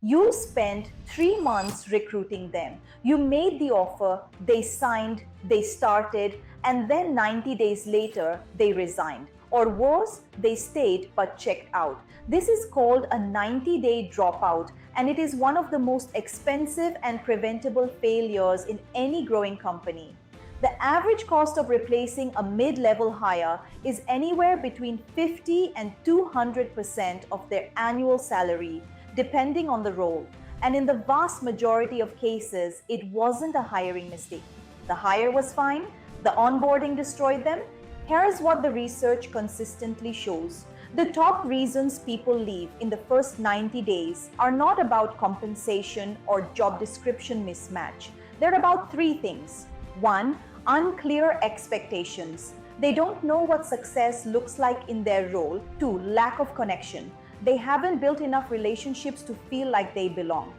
You spent 3 months recruiting them. You made the offer, they signed, they started, and then 90 days later, they resigned. Or worse, they stayed but checked out. This is called a 90-day dropout, and it is one of the most expensive and preventable failures in any growing company. The average cost of replacing a mid-level hire is anywhere between 50 and 200% of their annual salary, depending on the role. And in the vast majority of cases, it wasn't a hiring mistake. The hire was fine, the onboarding destroyed them. Here's what the research consistently shows. The top reasons people leave in the first 90 days are not about compensation or job description mismatch. They're about 3 things. 1. Unclear expectations. They don't know what success looks like in their role. 2. Lack of connection. They haven't built enough relationships to feel like they belong.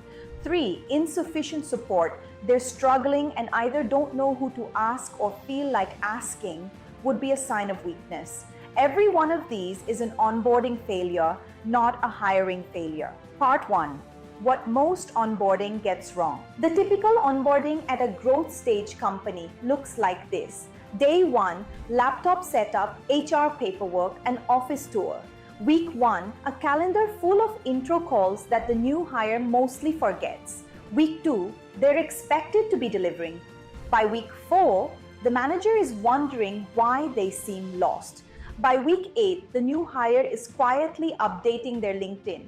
3. Insufficient support. They're struggling and either don't know who to ask or feel like asking would be a sign of weakness. Every one of these is an onboarding failure, not a hiring failure. Part 1. What most onboarding gets wrong. The typical onboarding at a growth stage company looks like this. Day 1, laptop setup, HR paperwork, and office tour. Week 1, a calendar full of intro calls that the new hire mostly forgets. Week 2, they're expected to be delivering. By week 4, the manager is wondering why they seem lost. By week 8, the new hire is quietly updating their LinkedIn.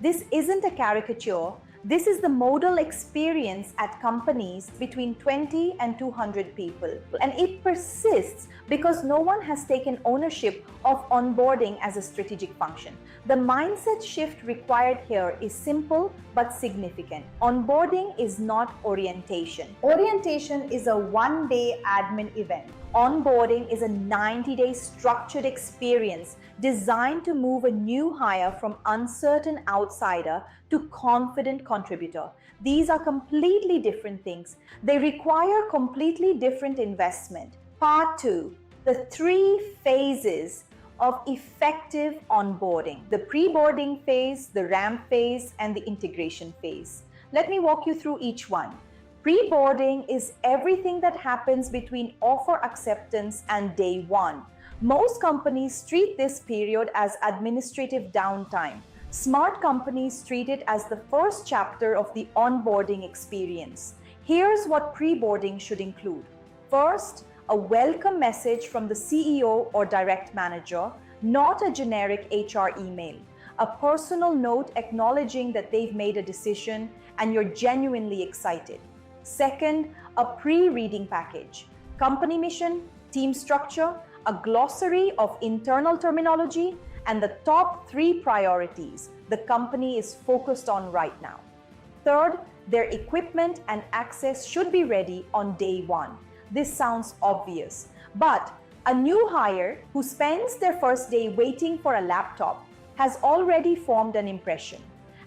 This isn't a caricature. This is the model experience at companies between 20 and 200 people. And it persists because no one has taken ownership of onboarding as a strategic function. The mindset shift required here is simple but significant. Onboarding is not orientation. Orientation is a one-day admin event. Onboarding is a 90-day structured experience designed to move a new hire from uncertain outsider to confident contributor. These are completely different things. They require completely different investment. Part 2, the 3 phases of effective onboarding. The pre-boarding phase, the ramp phase, and the integration phase. Let me walk you through each one. Pre-boarding is everything that happens between offer acceptance and day 1. Most companies treat this period as administrative downtime. Smart companies treat it as the first chapter of the onboarding experience. Here's what pre-boarding should include. First, a welcome message from the CEO or direct manager, not a generic HR email. A personal note acknowledging that they've made a decision and you're genuinely excited. Second, a pre-reading package. Company mission, team structure, a glossary of internal terminology, and the top 3 priorities the company is focused on right now. Third, their equipment and access should be ready on day 1. This sounds obvious, but a new hire who spends their first day waiting for a laptop has already formed an impression.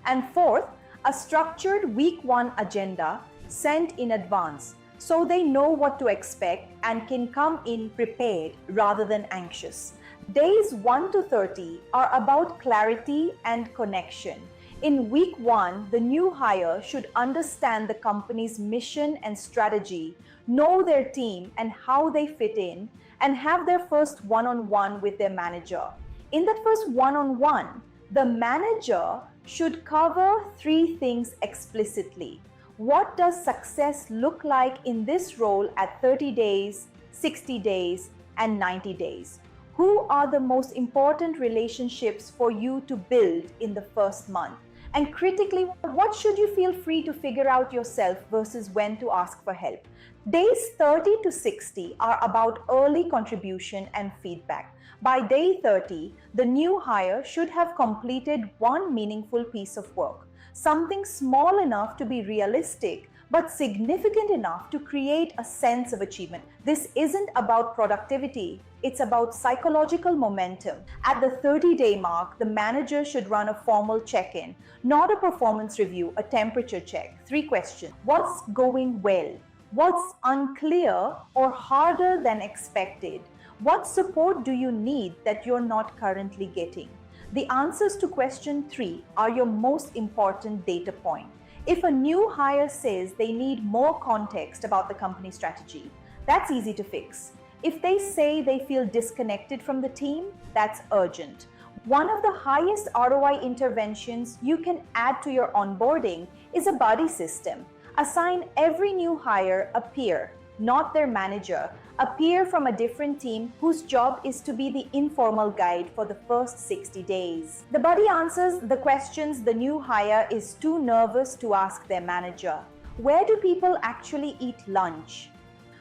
And fourth, a structured week 1 agenda sent in advance so they know what to expect and can come in prepared rather than anxious. Days 1 to 30 are about clarity and connection. In week 1, the new hire should understand the company's mission and strategy, know their team and how they fit in, and have their first one-on-one with their manager. In that first one-on-one, the manager should cover 3 things explicitly. What does success look like in this role at 30 days, 60 days, and 90 days? Who are the most important relationships for you to build in the first month? And critically, what should you feel free to figure out yourself versus when to ask for help? Days 30 to 60 are about early contribution and feedback. By day 30, the new hire should have completed one meaningful piece of work, something small enough to be realistic, but significant enough to create a sense of achievement. This isn't about productivity, it's about psychological momentum. At the 30-day mark, the manager should run a formal check-in, not a performance review, a temperature check. 3 questions. What's going well? What's unclear or harder than expected? What support do you need that you're not currently getting? The answers to question 3 are your most important data point. If a new hire says they need more context about the company strategy, that's easy to fix. If they say they feel disconnected from the team, that's urgent. One of the highest ROI interventions you can add to your onboarding is a buddy system. Assign every new hire a peer, not their manager, a peer from a different team whose job is to be the informal guide for the first 60 days. The buddy answers the questions the new hire is too nervous to ask their manager. Where do people actually eat lunch?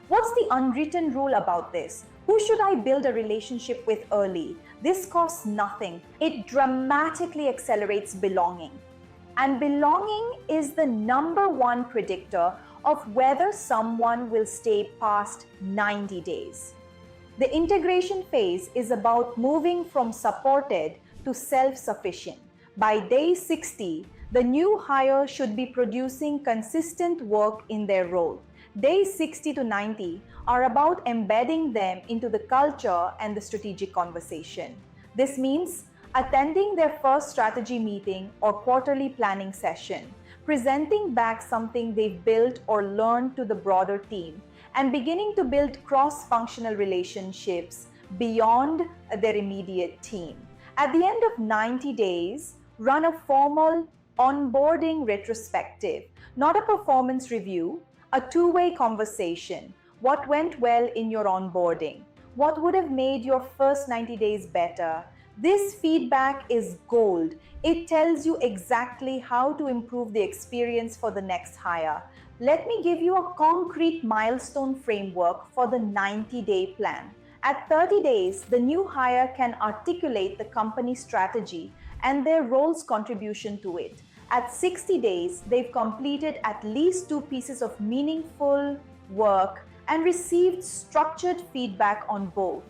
What's the unwritten rule about this? Who should I build a relationship with early? This costs nothing. It dramatically accelerates belonging. And belonging is the #1 predictor of whether someone will stay past 90 days. The integration phase is about moving from supported to self-sufficient. By day 60, the new hire should be producing consistent work in their role. Days 60 to 90 are about embedding them into the culture and the strategic conversation. This means attending their first strategy meeting or quarterly planning session, presenting back something they've built or learned to the broader team, and beginning to build cross-functional relationships beyond their immediate team. At the end of 90 days, run a formal onboarding retrospective, not a performance review, a two-way conversation. What went well in your onboarding? What would have made your first 90 days better? This feedback is gold. It tells you exactly how to improve the experience for the next hire. Let me give you a concrete milestone framework for the 90-day plan. At 30 days, the new hire can articulate the company strategy and their role's contribution to it. At 60 days, they've completed at least 2 pieces of meaningful work and received structured feedback on both.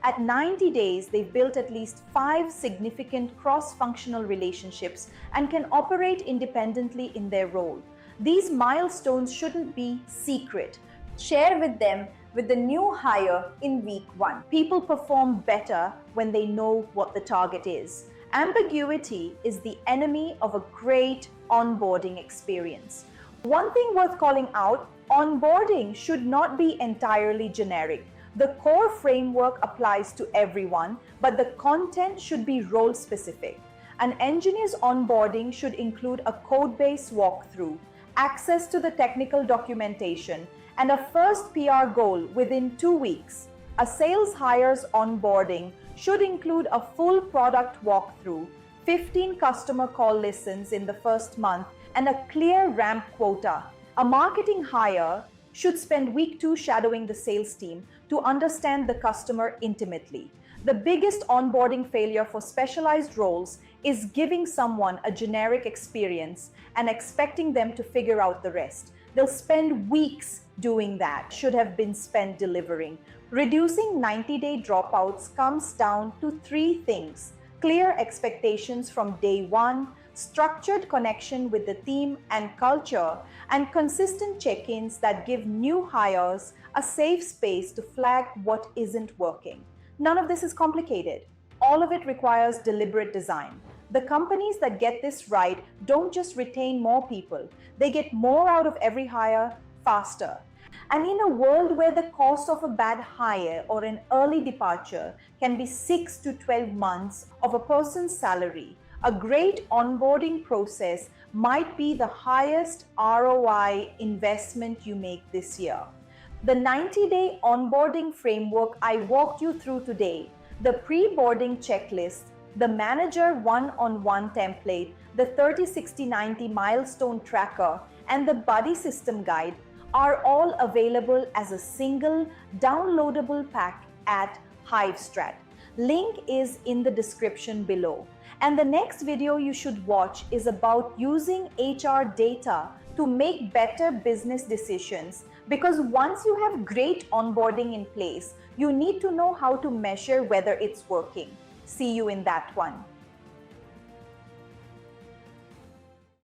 At 90 days, they've built at least 5 significant cross-functional relationships and can operate independently in their role. These milestones shouldn't be secret. Share with them with the new hire in week 1. People perform better when they know what the target is. Ambiguity is the enemy of a great onboarding experience. One thing worth calling out, onboarding should not be entirely generic. The core framework applies to everyone, but the content should be role-specific. An engineer's onboarding should include a code-based walkthrough, access to the technical documentation, and a first PR goal within 2 weeks. A sales hire's onboarding should include a full product walkthrough, 15 customer call listens in the first month, and a clear ramp quota. A marketing hire should spend week 2 shadowing the sales team to understand the customer intimately. The biggest onboarding failure for specialized roles is giving someone a generic experience and expecting them to figure out the rest. They'll spend weeks doing that, should have been spent delivering. Reducing 90-day dropouts comes down to 3 things: clear expectations from day 1, structured connection with the team and culture, and consistent check-ins that give new hires a safe space to flag what isn't working. None of this is complicated. All of it requires deliberate design. The companies that get this right don't just retain more people, they get more out of every hire faster. And in a world where the cost of a bad hire or an early departure can be 6 to 12 months of a person's salary, a great onboarding process might be the highest ROI investment you make this year. The 90-day onboarding framework I walked you through today, the pre-boarding checklist, the manager one-on-one template, the 30-60-90 milestone tracker, and the buddy system guide are all available as a single downloadable pack at HiveStrat. Link is in the description below. And the next video you should watch is about using HR data to make better business decisions, because once you have great onboarding in place, you need to know how to measure whether it's working. See you in that one.